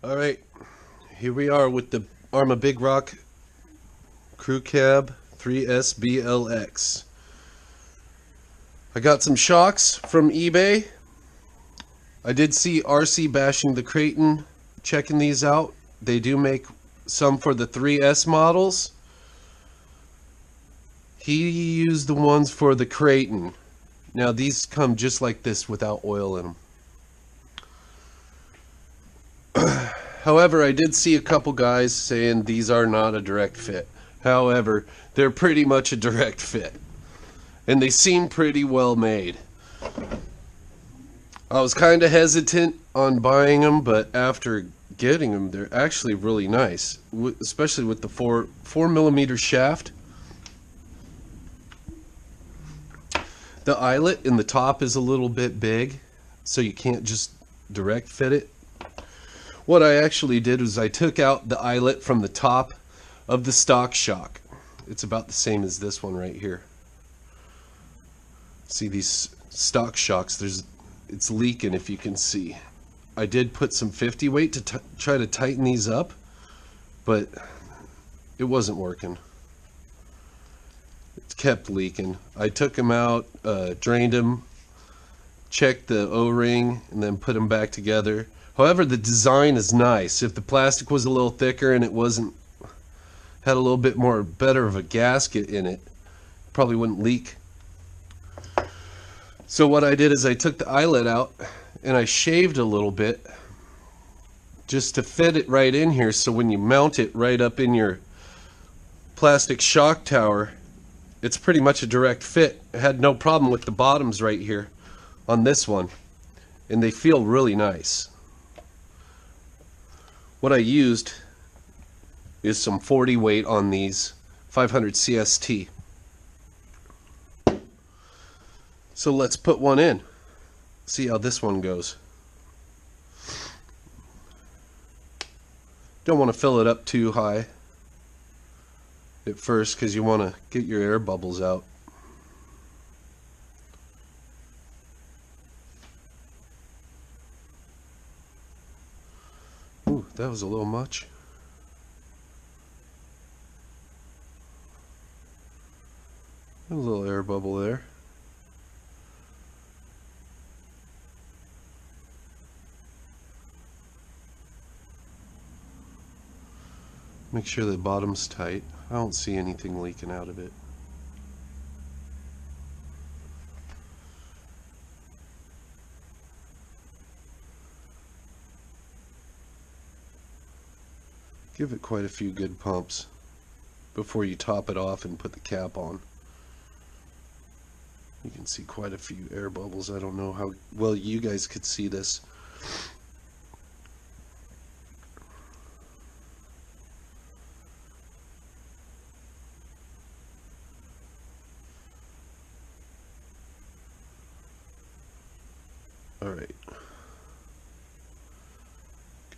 Alright, here we are with the Arrma Big Rock Crew Cab 3SBLX. I got some shocks from eBay. I did see RC Bashing the Creighton checking these out. They do make some for the 3S models. He used the ones for the Creighton. Now these come just like this without oil in them. However, I did see a couple guys saying these are not a direct fit. However, they're pretty much a direct fit. And they seem pretty well made. I was kind of hesitant on buying them, but after getting them, they're actually really nice. Especially with the 4mm shaft. The eyelet in the top is a little bit big, so you can't just direct fit it. What I actually did was I took out the eyelet from the top of the stock shock. It's about the same as this one right here. See these stock shocks, it's leaking if you can see. I did put some 50 weight to try to tighten these up, but it wasn't working. It kept leaking. I took them out, drained them, checked the O-ring, and then put them back together. However, the design is nice. If the plastic was a little thicker and it had a little bit more better of a gasket in it, probably wouldn't leak. So what I did is I took the eyelet out and I shaved a little bit just to fit it right in here, so when you mount it right up in your plastic shock tower, it's pretty much a direct fit. I had no problem with the bottoms right here on this one, and they feel really nice. What I used is some 40 weight on these 500 CST. So let's put one in. See how this one goes. Don't want to fill it up too high at first because you want to get your air bubbles out. Ooh, that was a little much. A little air bubble there. Make sure the bottom's tight. I don't see anything leaking out of it. Give it quite a few good pumps before you top it off and put the cap on. You can see quite a few air bubbles. I don't know how well you guys could see this. Alright.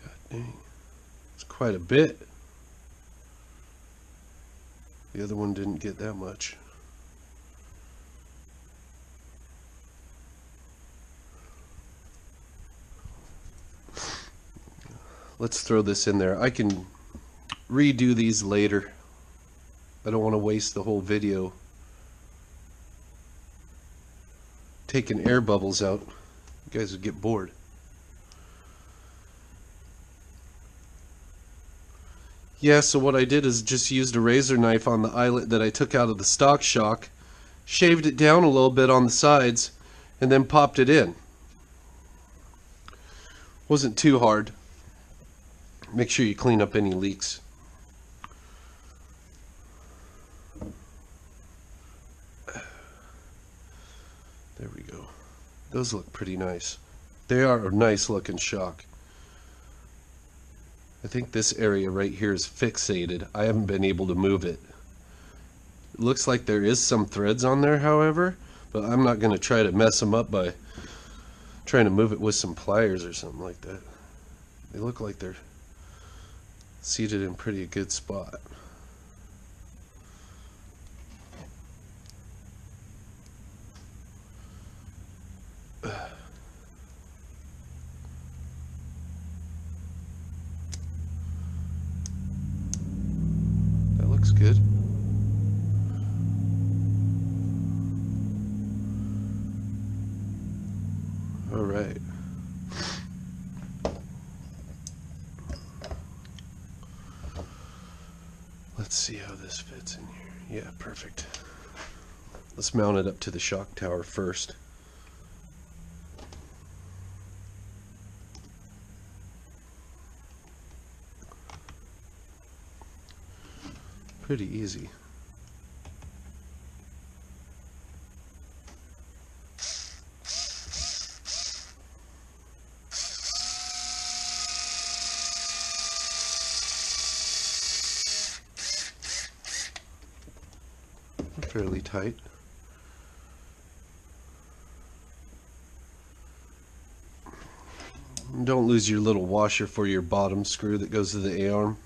God dang. It's quite a bit. The other one didn't get that much. Let's throw this in there. I can redo these later. I don't want to waste the whole video taking air bubbles out. You guys would get bored. Yeah, so what I did is just used a razor knife on the eyelet that I took out of the stock shock, shaved it down a little bit on the sides, and then popped it in. Wasn't too hard. Make sure you clean up any leaks. There we go. Those look pretty nice. They are a nice looking shock. I think this area right here is fixated. I haven't been able to move it. It looks like there is some threads on there, however, but I'm not going to try to mess them up by trying to move it with some pliers or something like that. They look like they're seated in pretty good spot. looks good. All right. Let's see how this fits in here. Yeah, perfect. Let's mount it up to the shock tower first. Pretty easy. Fairly tight. Don't lose your little washer for your bottom screw that goes to the A-arm.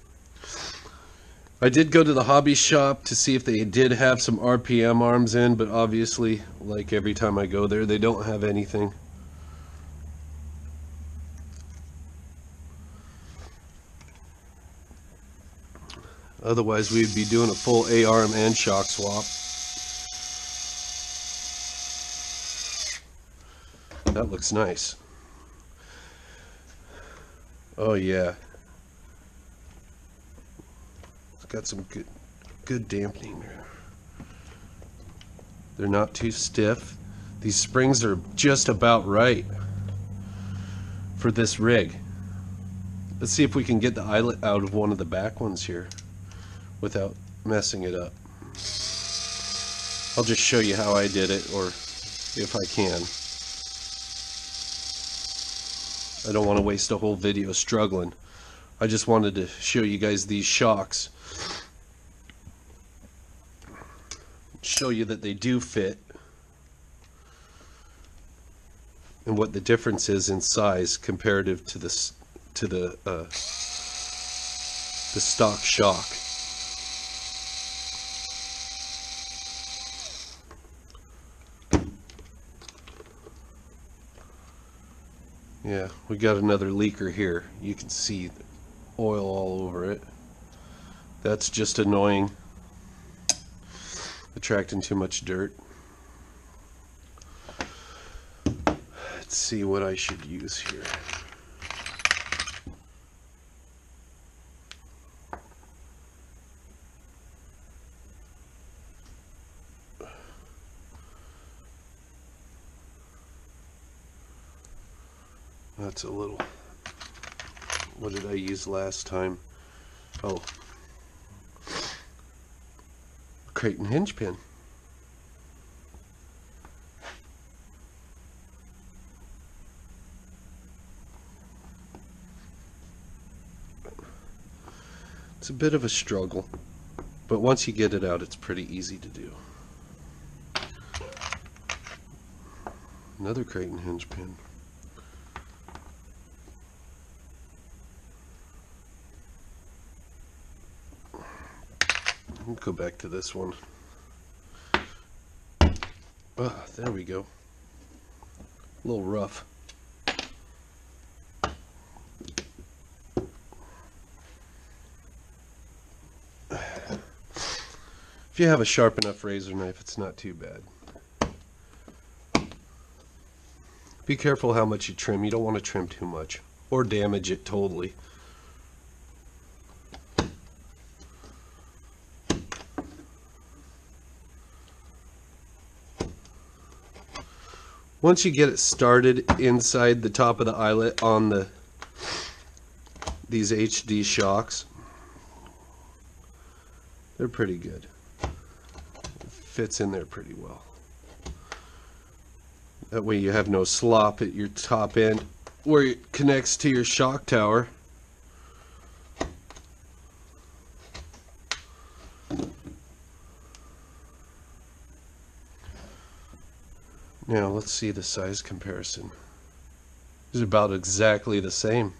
I did go to the hobby shop to see if they did have some RPM arms in, but obviously, like every time I go there, they don't have anything. Otherwise, we'd be doing a full A-arm and shock swap. That looks nice. Oh yeah. It's got some good dampening there. They're not too stiff. These springs are just about right for this rig. Let's see if we can get the eyelet out of one of the back ones here without messing it up. I'll just show you how I did it, or if I can. I don't want to waste a whole video struggling. I just wanted to show you guys these shocks. Show you that they do fit. And what the difference is in size comparative to the stock shock. Yeah, we got another leaker here. You can see oil all over it. That's just annoying. Attracting too much dirt. Let's see what I should use here. That's a little, what did I use last time? Oh, crate and hinge pin. It's a bit of a struggle, but once you get it out, it's pretty easy to do. Another crate and hinge pin. We'll go back to this one. Ah, there we go. A little rough. If you have a sharp enough razor knife, it's not too bad. Be careful how much you trim. You don't want to trim too much or damage it totally. Once you get it started inside the top of the eyelet on these HD shocks, they're pretty good. It fits in there pretty well. That way you have no slop at your top end where it connects to your shock tower. Now let's see the size comparison. It's about exactly the same.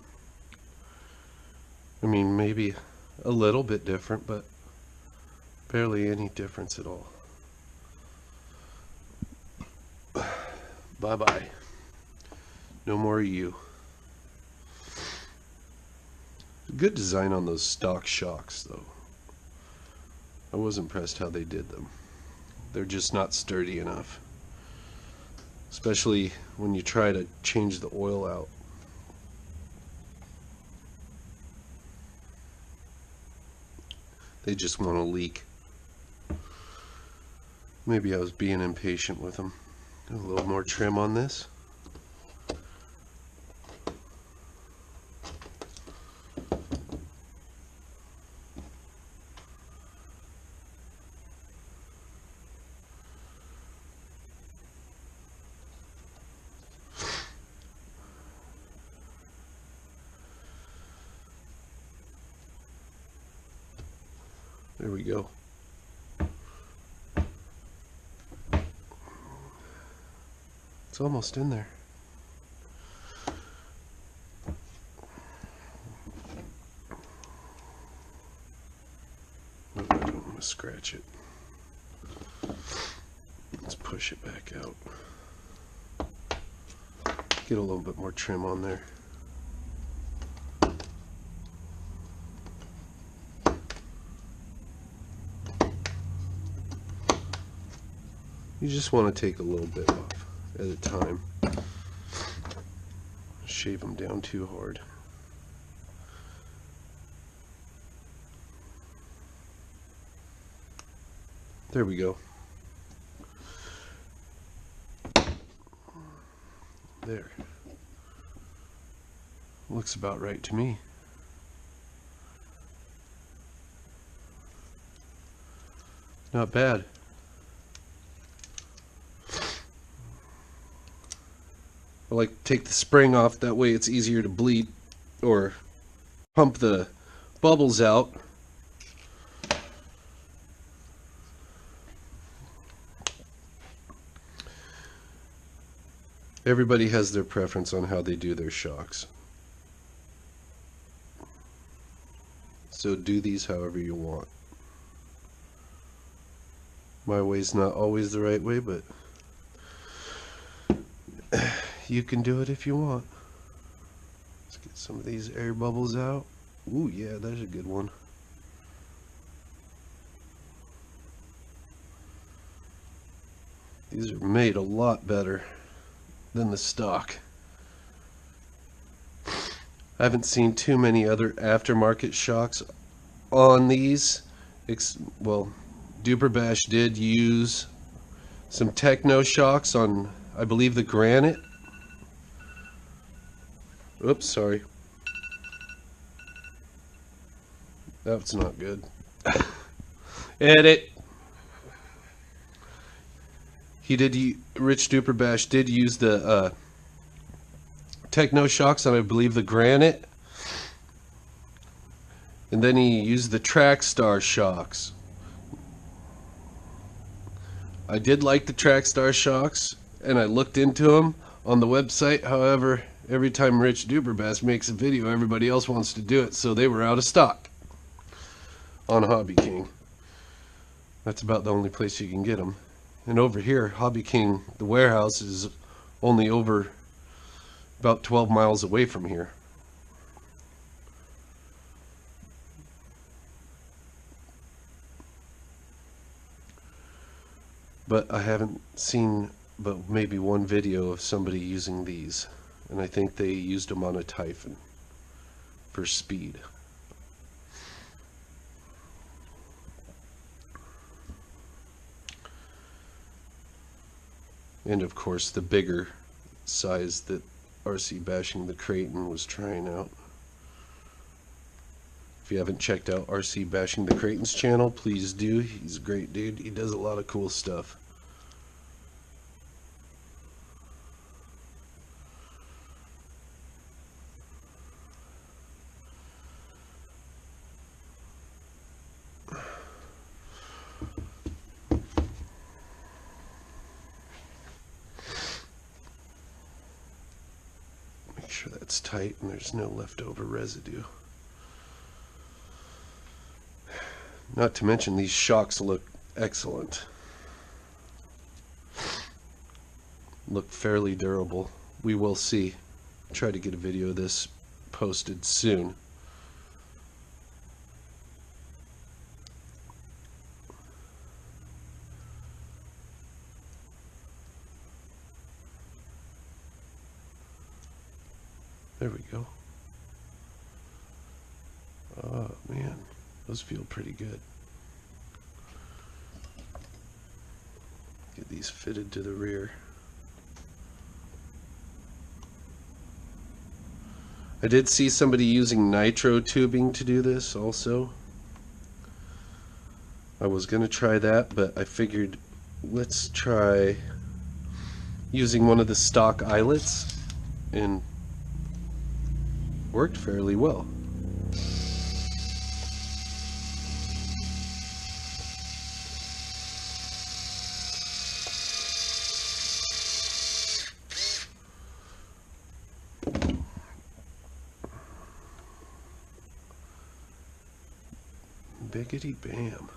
I mean, maybe a little bit different, but barely any difference at all. Bye-bye. No more you. Good design on those stock shocks, though. I was impressed how they did them. They're just not sturdy enough, especially when you try to change the oil out. They just want to leak. Maybe I was being impatient with them. A little more trim on this. There we go. It's almost in there. Oh, I don't want to scratch it. Let's push it back out. Get a little bit more trim on there. You just want to take a little bit off at a time. Shave them down too hard. There we go. There. Looks about right to me. Not bad. I like to take the spring off, that way it's easier to bleed or pump the bubbles out. Everybody has their preference on how they do their shocks. So do these however you want. My way's not always the right way, but you can do it if you want. Let's get some of these air bubbles out. Ooh, yeah, that's a good one. These are made a lot better than the stock. I haven't seen too many other aftermarket shocks on these. Well, DuperBash did use some Techno shocks on, I believe, the Granite. Oops, sorry. That's not good. Edit. He did. Rich DuperBash did use the Techno shocks on, I believe, the Granite, and then he used the Trackstar shocks. I did like the Trackstar shocks, and I looked into them on the website. However, every time Rich DuperBash makes a video, everybody else wants to do it, so they were out of stock on Hobby King. That's about the only place you can get them. And over here, Hobby King, the warehouse, is only over about 12 miles away from here. But I haven't seen but maybe one video of somebody using these, and I think they used them on a Typhon for speed. And of course the bigger size that RC Bashing the Creighton was trying out. If you haven't checked out RC Bashing the Creighton's channel, please do. He's a great dude. He does a lot of cool stuff. Make sure that's tight and there's no leftover residue. Not to mention, these shocks look excellent. Look fairly durable. We will see. Try to get a video of this posted soon. There we go. Oh man, those feel pretty good. Get these fitted to the rear. I did see somebody using nitro tubing to do this also. I was gonna try that, but I figured let's try using one of the stock eyelets, and worked fairly well. Biggity bam.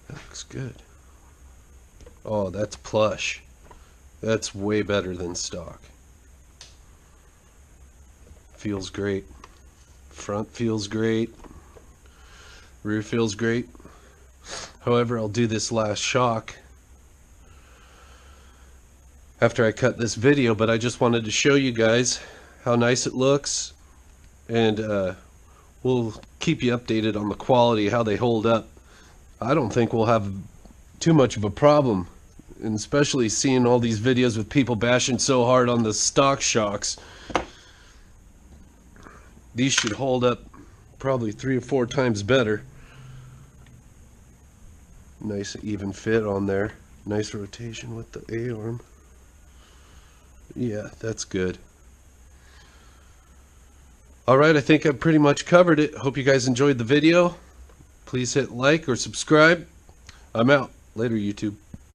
Looks good. Oh, that's plush. That's way better than stock. Feels great. Front feels great. Rear feels great. However, I'll do this last shock after I cut this video, but I just wanted to show you guys how nice it looks, and we'll keep you updated on the quality, how they hold up. I don't think we'll have too much of a problem, and especially seeing all these videos with people bashing so hard on the stock shocks. These should hold up probably 3 or 4 times better. Nice even fit on there. Nice rotation with the A-arm. Yeah, that's good. Alright, I think I've pretty much covered it. Hope you guys enjoyed the video. Please hit like or subscribe. I'm out. Later, YouTube.